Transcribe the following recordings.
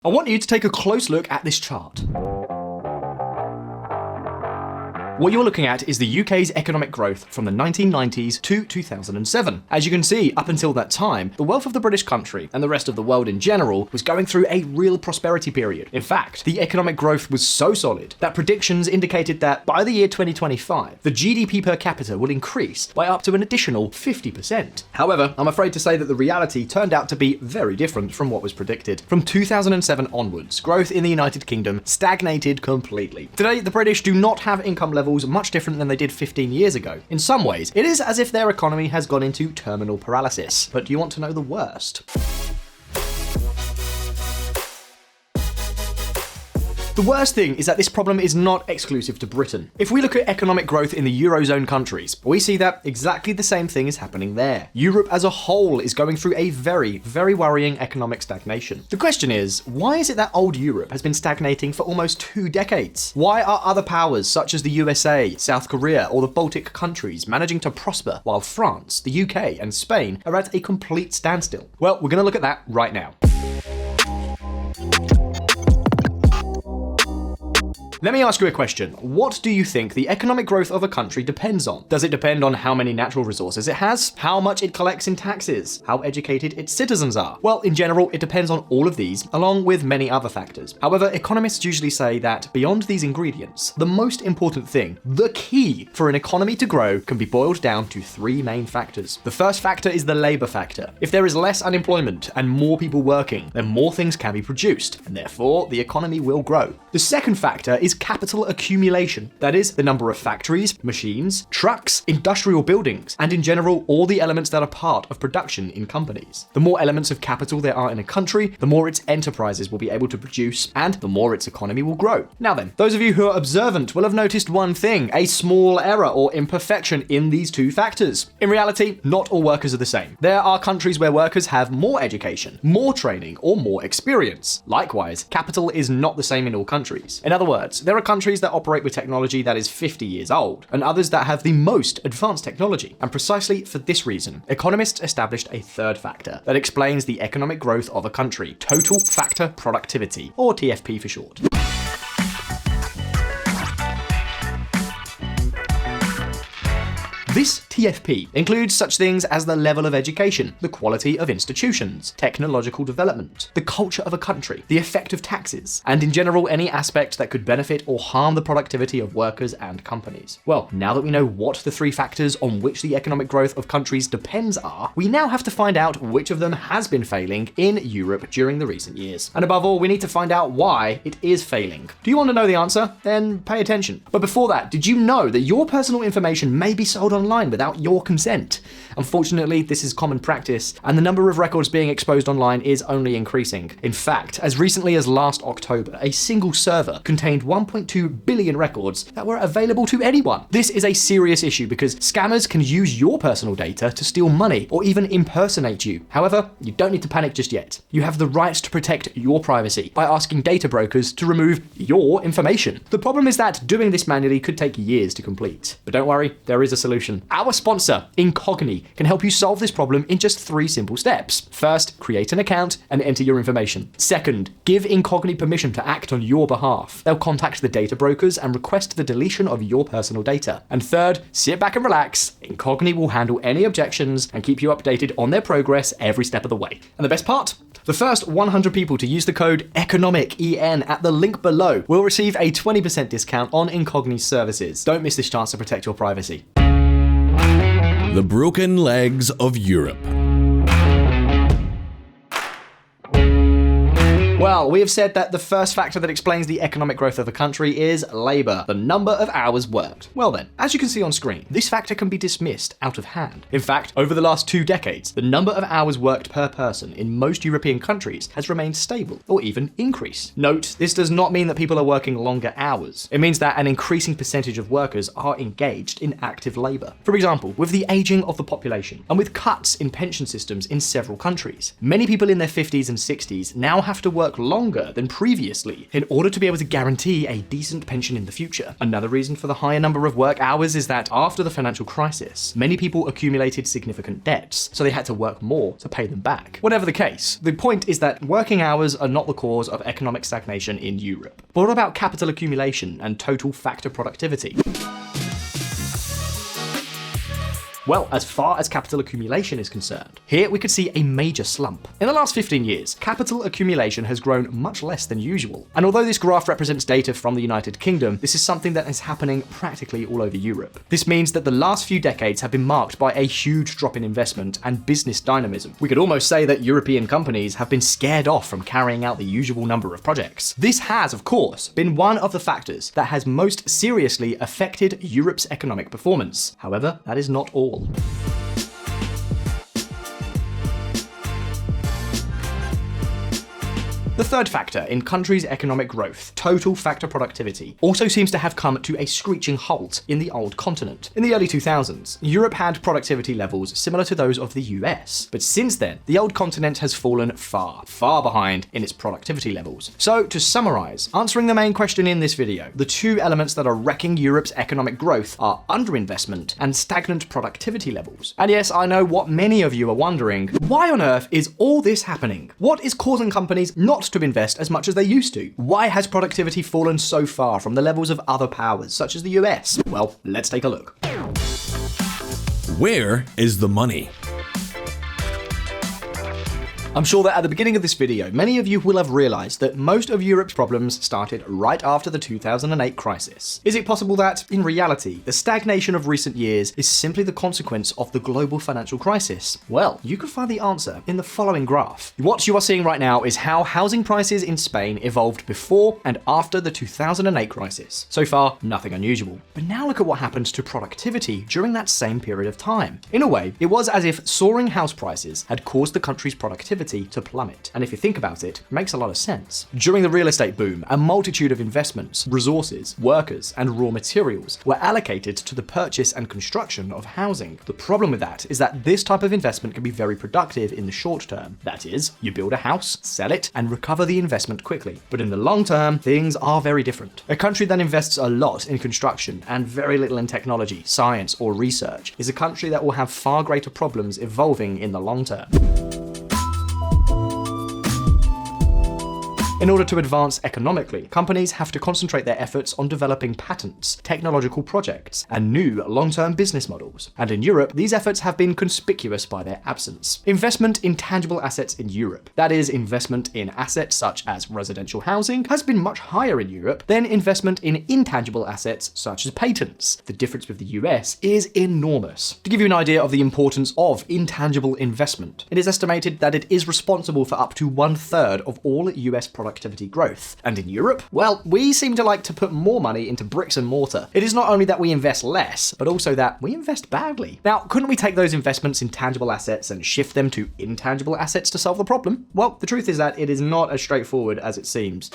I want you to take a close look at this chart. What you're looking at is the UK's economic growth from the 1990s to 2007. As you can see, up until that time, the wealth of the British country and the rest of the world in general was going through a real prosperity period. In fact, the economic growth was so solid that predictions indicated that by the year 2025, the GDP per capita would increase by up to an additional 50%. However, I'm afraid to say that the reality turned out to be very different from what was predicted. From 2007 onwards, growth in the United Kingdom stagnated completely. Today, the British do not have income levels much different than they did 15 years ago. In some ways, it is as if their economy has gone into terminal paralysis. But do you want to know the worst? The worst thing is that this problem is not exclusive to Britain. If we look at economic growth in the Eurozone countries, we see that exactly the same thing is happening there. Europe as a whole is going through a very, very worrying economic stagnation. The question is, why is it that old Europe has been stagnating for almost 2 decades? Why are other powers such as the USA, South Korea, or the Baltic countries managing to prosper while France, the UK, and Spain are at a complete standstill? Well, we're going to look at that right now. Let me ask you a question. What do you think the economic growth of a country depends on? Does it depend on how many natural resources it has? How much it collects in taxes? How educated its citizens are? Well, in general, it depends on all of these, along with many other factors. However, economists usually say that beyond these ingredients, the most important thing, the key for an economy to grow, can be boiled down to 3 main factors. The first factor is the labor factor. If there is less unemployment and more people working, then more things can be produced, and therefore the economy will grow. The second factor is capital accumulation. That is, the number of factories, machines, trucks, industrial buildings, and in general, all the elements that are part of production in companies. The more elements of capital there are in a country, the more its enterprises will be able to produce, and the more its economy will grow. Now then, those of you who are observant will have noticed one thing, a small error or imperfection in these 2 factors. In reality, not all workers are the same. There are countries where workers have more education, more training, or more experience. Likewise, capital is not the same in all countries. In other words, there are countries that operate with technology that is 50 years old, and others that have the most advanced technology. And precisely for this reason, economists established a third factor that explains the economic growth of a country: total factor productivity, or TFP for short. This TFP includes such things as the level of education, the quality of institutions, technological development, the culture of a country, the effect of taxes, and in general any aspect that could benefit or harm the productivity of workers and companies. Well, now that we know what the 3 factors on which the economic growth of countries depends are, we now have to find out which of them has been failing in Europe during the recent years. And above all, we need to find out why it is failing. Do you want to know the answer? Then pay attention. But before that, did you know that your personal information may be sold online without your consent? Unfortunately, this is common practice, and the number of records being exposed online is only increasing. In fact, as recently as last October, a single server contained 1.2 billion records that were available to anyone. This is a serious issue because scammers can use your personal data to steal money or even impersonate you. However, you don't need to panic just yet. You have the right to protect your privacy by asking data brokers to remove your information. The problem is that doing this manually could take years to complete. But don't worry, there is a solution. Our sponsor, Enquiries, can help you solve this problem in just 3 simple steps. First, create an account and enter your information. Second, give Enquiries permission to act on your behalf. They'll contact the data brokers and request the deletion of your personal data. And third, sit back and relax. Enquiries will handle any objections and keep you updated on their progress every step of the way. And the best part? The first 100 people to use the code ECONOMIC, EN, at the link below will receive a 20% discount on Enquiries services. Don't miss this chance to protect your privacy. The broken legs of Europe. Well, we have said that the first factor that explains the economic growth of a country is labor, the number of hours worked. Well then, as you can see on screen, this factor can be dismissed out of hand. In fact, over the last 2 decades, the number of hours worked per person in most European countries has remained stable or even increased. Note, this does not mean that people are working longer hours. It means that an increasing percentage of workers are engaged in active labor. For example, with the aging of the population and with cuts in pension systems in several countries, many people in their 50s and 60s now have to work work longer than previously in order to be able to guarantee a decent pension in the future. Another reason for the higher number of work hours is that after the financial crisis, many people accumulated significant debts, so they had to work more to pay them back. Whatever the case, the point is that working hours are not the cause of economic stagnation in Europe. But what about capital accumulation and total factor productivity? Well, as far as capital accumulation is concerned, here we could see a major slump. In the last 15 years, capital accumulation has grown much less than usual. And although this graph represents data from the United Kingdom, this is something that is happening practically all over Europe. This means that the last few decades have been marked by a huge drop in investment and business dynamism. We could almost say that European companies have been scared off from carrying out the usual number of projects. This has, of course, been one of the factors that has most seriously affected Europe's economic performance. However, that is not all. The third factor in countries' economic growth, total factor productivity, also seems to have come to a screeching halt in the old continent. In the early 2000s, Europe had productivity levels similar to those of the US, but since then, the old continent has fallen far, far behind in its productivity levels. So, to summarize, answering the main question in this video, the two elements that are wrecking Europe's economic growth are underinvestment and stagnant productivity levels. And yes, I know what many of you are wondering, why on earth is all this happening? What is causing companies not to invest as much as they used to? Why has productivity fallen so far from the levels of other powers, such as the US? Well, let's take a look. Where is the money? I'm sure that at the beginning of this video, many of you will have realized that most of Europe's problems started right after the 2008 crisis. Is it possible that, in reality, the stagnation of recent years is simply the consequence of the global financial crisis? Well, you can find the answer in the following graph. What you are seeing right now is how housing prices in Spain evolved before and after the 2008 crisis. So far, nothing unusual. But now look at what happened to productivity during that same period of time. In a way, it was as if soaring house prices had caused the country's productivity to plummet. And if you think about it, it makes a lot of sense. During the real estate boom, a multitude of investments, resources, workers, and raw materials were allocated to the purchase and construction of housing. The problem with that is that this type of investment can be very productive in the short term. That is, you build a house, sell it, and recover the investment quickly. But in the long term, things are very different. A country that invests a lot in construction and very little in technology, science, or research is a country that will have far greater problems evolving in the long term. In order to advance economically, companies have to concentrate their efforts on developing patents, technological projects, and new long-term business models. And in Europe, these efforts have been conspicuous by their absence. Investment in tangible assets in Europe, that is, investment in assets such as residential housing, has been much higher in Europe than investment in intangible assets such as patents. The difference with the US is enormous. To give you an idea of the importance of intangible investment, it is estimated that it is responsible for up to 1/3 of all US productivity growth. And in Europe, well, we seem to like to put more money into bricks and mortar. It is not only that we invest less, but also that we invest badly. Now, couldn't we take those investments in tangible assets and shift them to intangible assets to solve the problem? Well, the truth is that it is not as straightforward as it seems.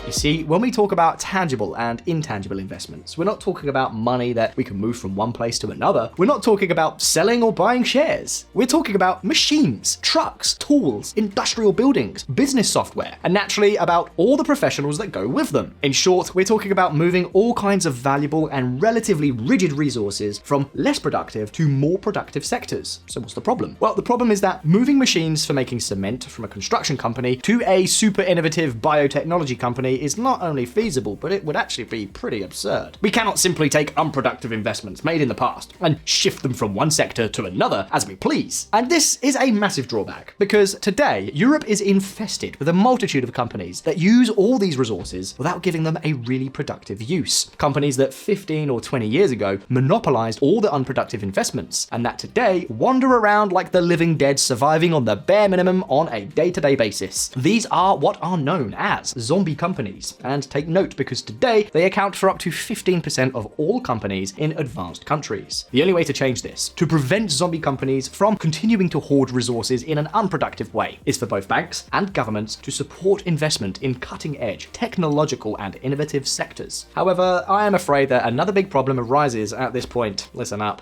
You see, when we talk about tangible and intangible investments, we're not talking about money that we can move from one place to another. We're not talking about selling or buying shares. We're talking about machines, trucks, tools, industrial buildings, business software, and naturally about all the professionals that go with them. In short, we're talking about moving all kinds of valuable and relatively rigid resources from less productive to more productive sectors. So what's the problem? Well, the problem is that moving machines for making cement from a construction company to a super innovative biotechnology company is not only feasible, but it would actually be pretty absurd. We cannot simply take unproductive investments made in the past and shift them from one sector to another as we please. And this is a massive drawback, because today, Europe is infested with a multitude of companies that use all these resources without giving them a really productive use. Companies that 15 or 20 years ago monopolized all the unproductive investments, and that today wander around like the living dead, surviving on the bare minimum on a day-to-day basis. These are what are known as zombie companies. And take note, because today they account for up to 15% of all companies in advanced countries. The only way to change this, to prevent zombie companies from continuing to hoard resources in an unproductive way, is for both banks and governments to support investment in cutting-edge, technological and innovative sectors. However, I am afraid that another big problem arises at this point. Listen up.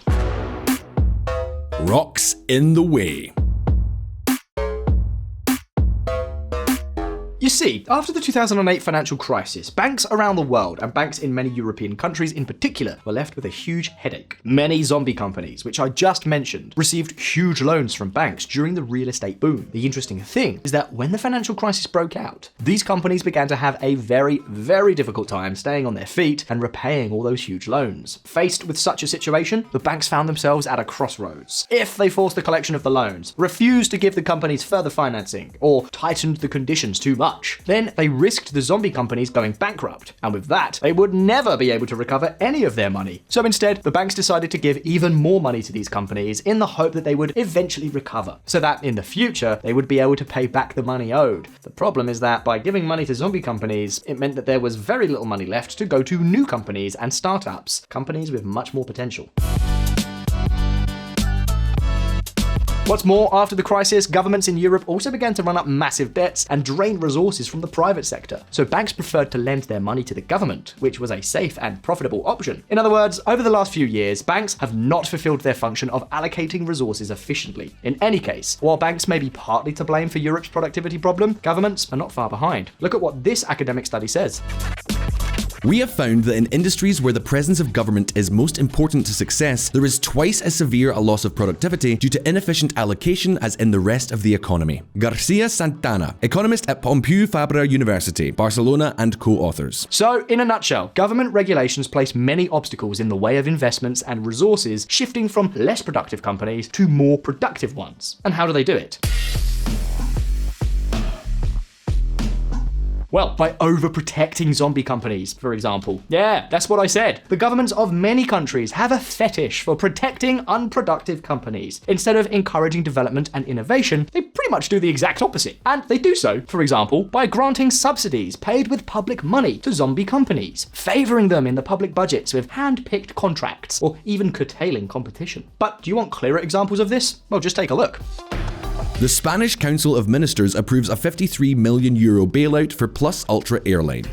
Rocks in the way. You see, after the 2008 financial crisis, banks around the world, and banks in many European countries in particular, were left with a huge headache. Many zombie companies, which I just mentioned, received huge loans from banks during the real estate boom. The interesting thing is that when the financial crisis broke out, these companies began to have a very, very difficult time staying on their feet and repaying all those huge loans. Faced with such a situation, the banks found themselves at a crossroads. If they forced the collection of the loans, refused to give the companies further financing, or tightened the conditions too much, then they risked the zombie companies going bankrupt, and with that, they would never be able to recover any of their money. So instead, the banks decided to give even more money to these companies in the hope that they would eventually recover, so that in the future, they would be able to pay back the money owed. The problem is that by giving money to zombie companies, it meant that there was very little money left to go to new companies and startups, companies with much more potential. What's more, after the crisis, governments in Europe also began to run up massive debts and drain resources from the private sector. So banks preferred to lend their money to the government, which was a safe and profitable option. In other words, over the last few years, banks have not fulfilled their function of allocating resources efficiently. In any case, while banks may be partly to blame for Europe's productivity problem, governments are not far behind. Look at what this academic study says. We have found that in industries where the presence of government is most important to success, there is twice as severe a loss of productivity due to inefficient allocation as in the rest of the economy. Garcia Santana, economist at Pompeu Fabra University, Barcelona, and co-authors. So, in a nutshell, government regulations place many obstacles in the way of investments and resources shifting from less productive companies to more productive ones. And how do they do it? Well, by overprotecting zombie companies, for example. Yeah, that's what I said. The governments of many countries have a fetish for protecting unproductive companies. Instead of encouraging development and innovation, they pretty much do the exact opposite. And they do so, for example, by granting subsidies paid with public money to zombie companies, favoring them in the public budgets with hand-picked contracts, or even curtailing competition. But do you want clearer examples of this? Well, just take a look. The Spanish Council of Ministers approves a €53 million bailout for Plus Ultra airline.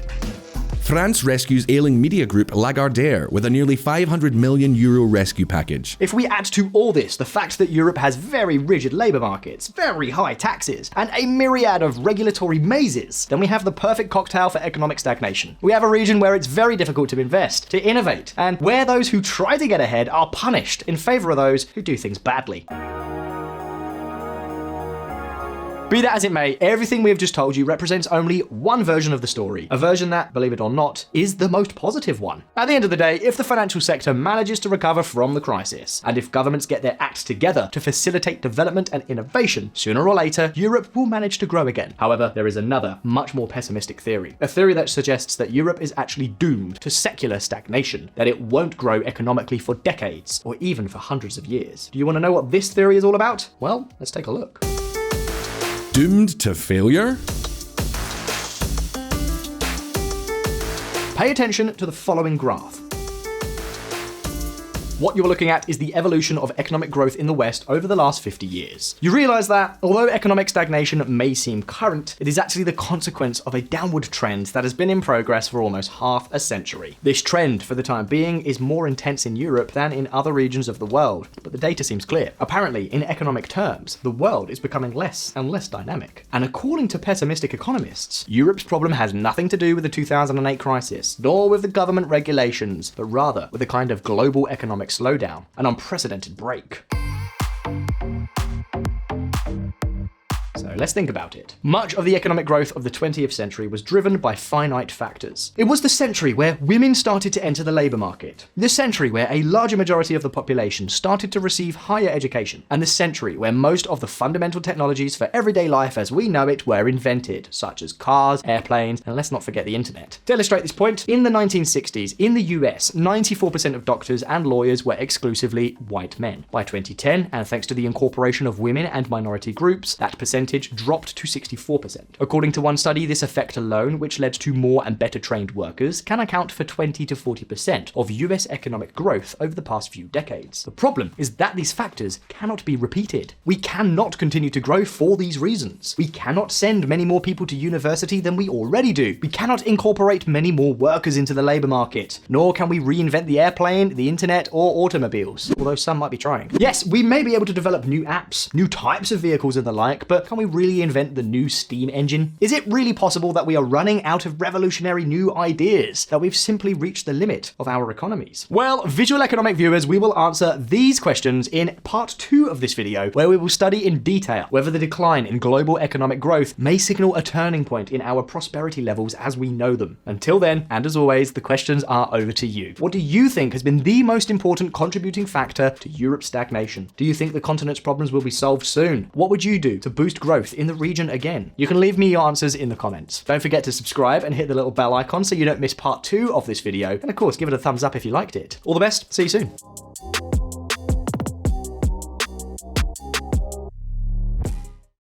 France rescues ailing media group Lagardère with a nearly €500 million rescue package. If we add to all this the fact that Europe has very rigid labour markets, very high taxes, and a myriad of regulatory mazes, then we have the perfect cocktail for economic stagnation. We have a region where it's very difficult to invest, to innovate, and where those who try to get ahead are punished in favour of those who do things badly. Be that as it may, everything we have just told you represents only one version of the story, a version that, believe it or not, is the most positive one. At the end of the day, if the financial sector manages to recover from the crisis, and if governments get their act together to facilitate development and innovation, sooner or later, Europe will manage to grow again. However, there is another, much more pessimistic theory, a theory that suggests that Europe is actually doomed to secular stagnation, that it won't grow economically for decades, or even for hundreds of years. Do you want to know what this theory is all about? Well, let's take a look. Doomed to failure? Pay attention to the following graph. What you're looking at is the evolution of economic growth in the West over the last 50 years. You realize that, although economic stagnation may seem current, it is actually the consequence of a downward trend that has been in progress for almost half a century. This trend, for the time being, is more intense in Europe than in other regions of the world, but the data seems clear. Apparently, in economic terms, the world is becoming less and less dynamic. And according to pessimistic economists, Europe's problem has nothing to do with the 2008 crisis, nor with the government regulations, but rather with a kind of global economic slowdown, an unprecedented break. So let's think about it. Much of the economic growth of the 20th century was driven by finite factors. It was the century where women started to enter the labour market, the century where a larger majority of the population started to receive higher education, and the century where most of the fundamental technologies for everyday life as we know it were invented, such as cars, airplanes, and let's not forget the internet. To illustrate this point, in the 1960s, in the US, 94% of doctors and lawyers were exclusively white men. By 2010, and thanks to the incorporation of women and minority groups, that percentage dropped to 64%. According to one study, this effect alone, which led to more and better trained workers, can account for 20 to 40% of US economic growth over the past few decades. The problem is that these factors cannot be repeated. We cannot continue to grow for these reasons. We cannot send many more people to university than we already do. We cannot incorporate many more workers into the labour market, nor can we reinvent the airplane, the internet, or automobiles, although some might be trying. Yes, we may be able to develop new apps, new types of vehicles and the like, but can we really invent the new steam engine? Is it really possible that we are running out of revolutionary new ideas, that we've simply reached the limit of our economies? Well, Visualeconomik viewers, we will answer these questions in part 2 of this video, where we will study in detail whether the decline in global economic growth may signal a turning point in our prosperity levels as we know them. Until then, and as always, the questions are over to you. What do you think has been the most important contributing factor to Europe's stagnation? Do you think the continent's problems will be solved soon? What would you do to boost growth in the region again? You can leave me your answers in the comments. Don't forget to subscribe and hit the little bell icon so you don't miss part 2 of this video, and of course give it a thumbs up if you liked it. All the best, see you soon.